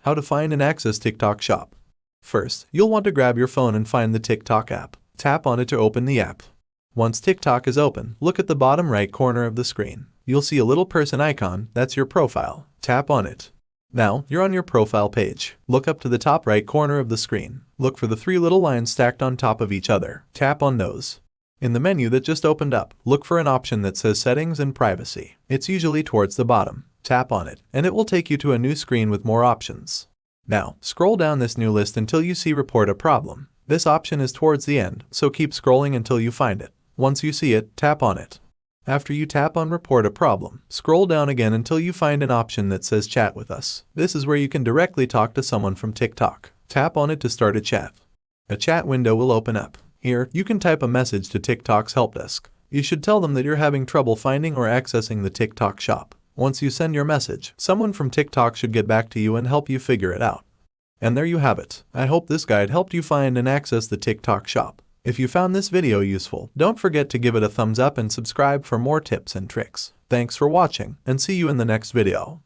How to find and access TikTok Shop. First, you'll want to grab your phone and find the TikTok app. Tap on it to open the app. Once TikTok is open, look at the bottom right corner of the screen. You'll see a little person icon, that's your profile. Tap on it. Now, you're on your profile page. Look up to the top right corner of the screen. Look for the 3 little lines stacked on top of each other. Tap on those. In the menu that just opened up, look for an option that says Settings and Privacy. It's usually towards the bottom. Tap on it, and it will take you to a new screen with more options. Now, scroll down this new list until you see Report a Problem. This option is towards the end, so keep scrolling until you find it. Once you see it, tap on it. After you tap on Report a Problem, scroll down again until you find an option that says Chat with Us. This is where you can directly talk to someone from TikTok. Tap on it to start a chat. A chat window will open up. Here, you can type a message to TikTok's help desk. You should tell them that you're having trouble finding or accessing the TikTok shop. Once you send your message, someone from TikTok should get back to you and help you figure it out. And there you have it. I hope this guide helped you find and access the TikTok shop. If you found this video useful, don't forget to give it a thumbs up and subscribe for more tips and tricks. Thanks for watching, and see you in the next video.